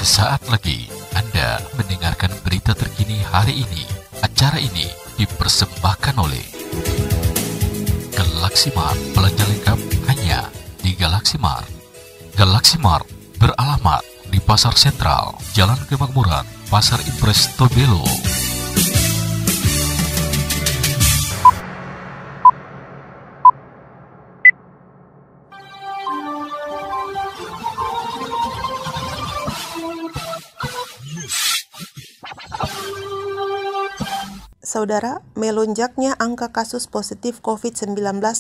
Sesaat lagi Anda mendengarkan berita terkini hari ini. Acara ini dipersembahkan oleh Galaxy Mart. Belanja lengkap hanya di Galaxy Mart. Galaxy Mart beralamat di Pasar Sentral, Jalan Kemakmuran, Pasar Impres Tobelo. Saudara, melonjaknya angka kasus positif COVID-19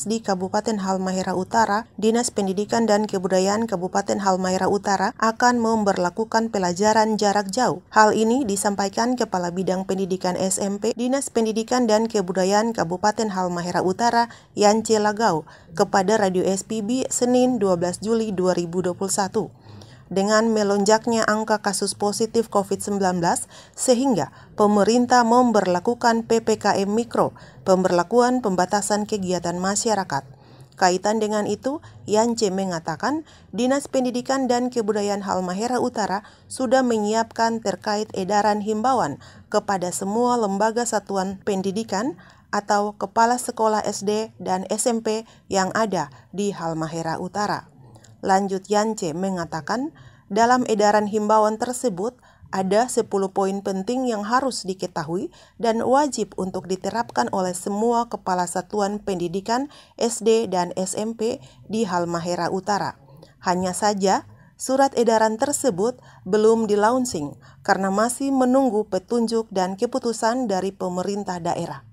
di Kabupaten Halmahera Utara, Dinas Pendidikan dan Kebudayaan Kabupaten Halmahera Utara akan memberlakukan pelajaran jarak jauh. Hal ini disampaikan Kepala Bidang Pendidikan SMP Dinas Pendidikan dan Kebudayaan Kabupaten Halmahera Utara, Yance Lagau, kepada Radio SPB Senin 12 Juli 2021. Dengan melonjaknya angka kasus positif COVID-19, sehingga pemerintah memberlakukan PPKM Mikro, pemberlakuan pembatasan kegiatan masyarakat. Kaitan dengan itu, Yance mengatakan Dinas Pendidikan dan Kebudayaan Halmahera Utara sudah menyiapkan terkait edaran himbauan kepada semua lembaga satuan pendidikan atau kepala sekolah SD dan SMP yang ada di Halmahera Utara. Lanjut Yance mengatakan, dalam edaran himbauan tersebut ada 10 poin penting yang harus diketahui dan wajib untuk diterapkan oleh semua kepala satuan pendidikan SD dan SMP di Halmahera Utara. Hanya saja, surat edaran tersebut belum di-launching karena masih menunggu petunjuk dan keputusan dari pemerintah daerah.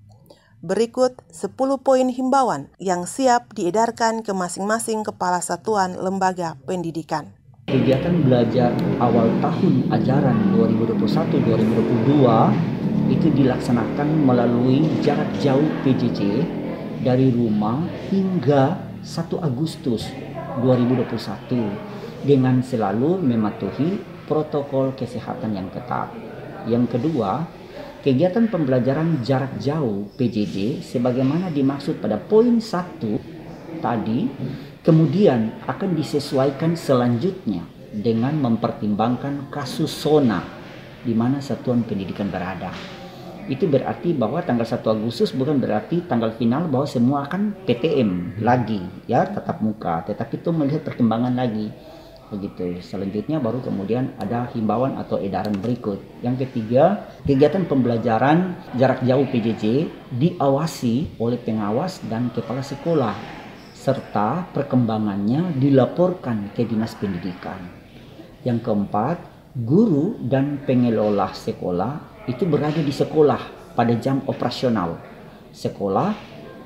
Berikut 10 poin himbauan yang siap diedarkan ke masing-masing kepala satuan lembaga pendidikan. Kegiatan belajar awal tahun ajaran 2021-2022 itu dilaksanakan melalui jarak jauh PJJ dari rumah hingga 1 Agustus 2021 dengan selalu mematuhi protokol kesehatan yang ketat. Yang kedua, kegiatan pembelajaran jarak jauh PJJ sebagaimana dimaksud pada poin 1 tadi kemudian akan disesuaikan selanjutnya dengan mempertimbangkan kasus zona di mana satuan pendidikan berada. Itu berarti bahwa tanggal 1 Agustus bukan berarti tanggal final bahwa semua akan PTM lagi ya, tatap muka, tetapi itu melihat perkembangan lagi. Begitu. Selanjutnya baru kemudian ada himbauan atau edaran berikut. Yang ketiga, kegiatan pembelajaran jarak jauh PJJ diawasi oleh pengawas dan kepala sekolah serta perkembangannya dilaporkan ke Dinas Pendidikan. Yang keempat, guru dan pengelola sekolah itu berada di sekolah pada jam operasional sekolah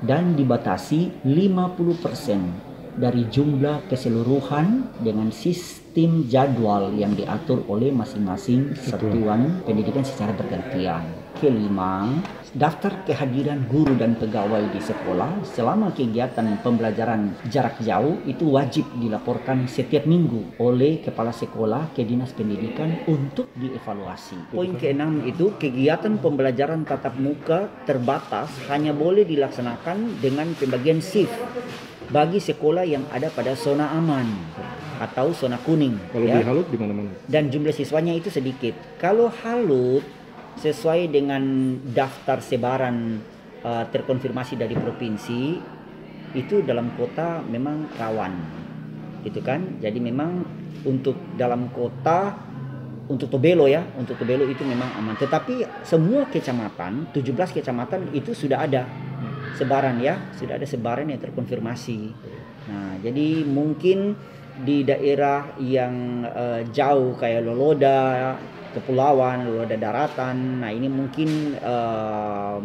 dan dibatasi 50% dari jumlah keseluruhan dengan sistem jadwal yang diatur oleh masing-masing satuan pendidikan secara bergantian. Kelima, daftar kehadiran guru dan pegawai di sekolah selama kegiatan pembelajaran jarak jauh itu wajib dilaporkan setiap minggu oleh kepala sekolah ke Dinas Pendidikan untuk dievaluasi. Poin keenam itu kegiatan pembelajaran tatap muka terbatas hanya boleh dilaksanakan dengan pembagian shift bagi sekolah yang ada pada zona aman atau zona kuning. Kalau ya. di Halut di mana-mana. Dan jumlah siswanya itu sedikit. Kalau Halut sesuai dengan daftar sebaran terkonfirmasi dari provinsi itu dalam kota memang rawan, gitu kan? Jadi memang untuk dalam kota untuk Tobelo ya, untuk Tobelo itu memang aman. Tetapi semua kecamatan, 17 kecamatan itu sudah ada sebaran ya, sudah ada sebaran yang terkonfirmasi. Nah, jadi mungkin di daerah yang jauh kayak Loloda, Kepulauan, Loloda Daratan, nah ini mungkin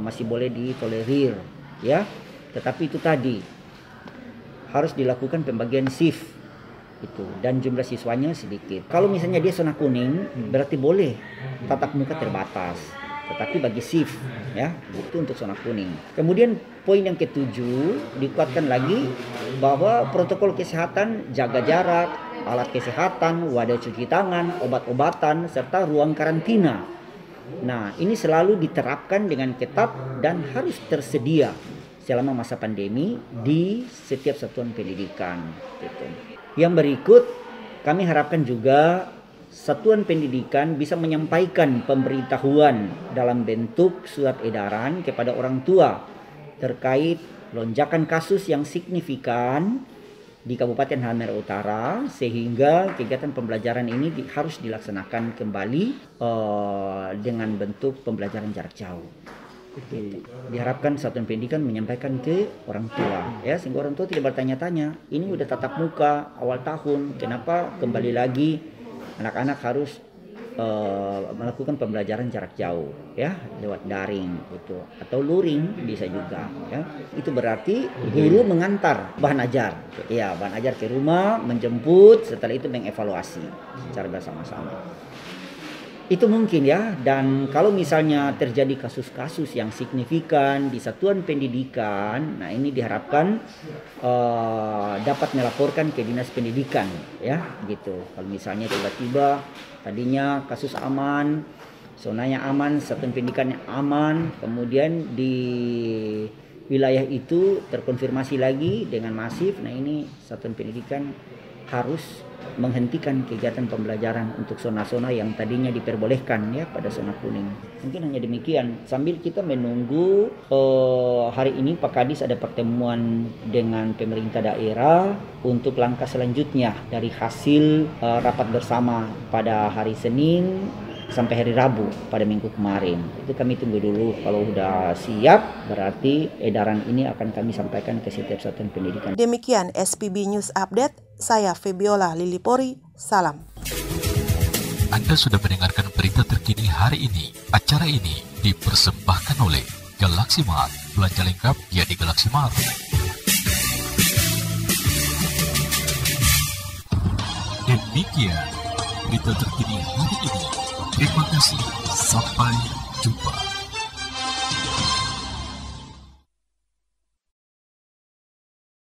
masih boleh ditolerir ya. Tetapi itu tadi harus dilakukan pembagian shift itu dan jumlah siswanya sedikit. Kalau misalnya dia zona kuning berarti boleh tatap muka terbatas. Tetapi bagi shift ya, itu untuk zona kuning. Kemudian poin yang ketujuh dikuatkan lagi bahwa protokol kesehatan, jaga jarak, alat kesehatan, wadah cuci tangan, obat-obatan serta ruang karantina. Nah, ini selalu diterapkan dengan ketat dan harus tersedia selama masa pandemi di setiap satuan pendidikan gitu. Yang berikut kami harapkan juga satuan pendidikan bisa menyampaikan pemberitahuan dalam bentuk surat edaran kepada orang tua terkait lonjakan kasus yang signifikan di Kabupaten Halmahera Utara, sehingga kegiatan pembelajaran ini harus dilaksanakan kembali dengan bentuk pembelajaran jarak jauh. Diharapkan satuan pendidikan menyampaikan ke orang tua, ya, sehingga orang tua tidak bertanya-tanya, ini udah tatap muka awal tahun, kenapa kembali lagi anak-anak harus melakukan pembelajaran jarak jauh, ya, lewat daring gitu, atau luring bisa juga, ya. Itu berarti guru mengantar bahan ajar, ya, bahan ajar ke rumah, menjemput, setelah itu mengevaluasi secara bersama-sama. Itu mungkin, ya. Dan kalau misalnya terjadi kasus-kasus yang signifikan di satuan pendidikan, nah ini diharapkan dapat melaporkan ke dinas pendidikan, ya, gitu. Kalau misalnya tiba-tiba tadinya kasus aman, zonanya aman, satuan pendidikannya aman, kemudian di wilayah itu terkonfirmasi lagi dengan masif, nah ini satuan pendidikan harus menghentikan kegiatan pembelajaran untuk zona-zona yang tadinya diperbolehkan, ya, pada zona kuning. Mungkin hanya demikian. Sambil kita menunggu hari ini Pak Kadis ada pertemuan dengan pemerintah daerah untuk langkah selanjutnya dari hasil rapat bersama pada hari Senin sampai hari Rabu pada minggu kemarin. Itu kami tunggu dulu. Kalau sudah siap, berarti edaran ini akan kami sampaikan ke setiap satuan pendidikan. Demikian SPB News Update. Saya Febiola Lilipori. Salam. Anda sudah mendengarkan berita terkini hari ini. Acara ini dipersembahkan oleh Galaxy Mart. Belanja lengkap ya di Galaxy Mart. Demikian berita terkini hari ini. Terima kasih. Sampai jumpa.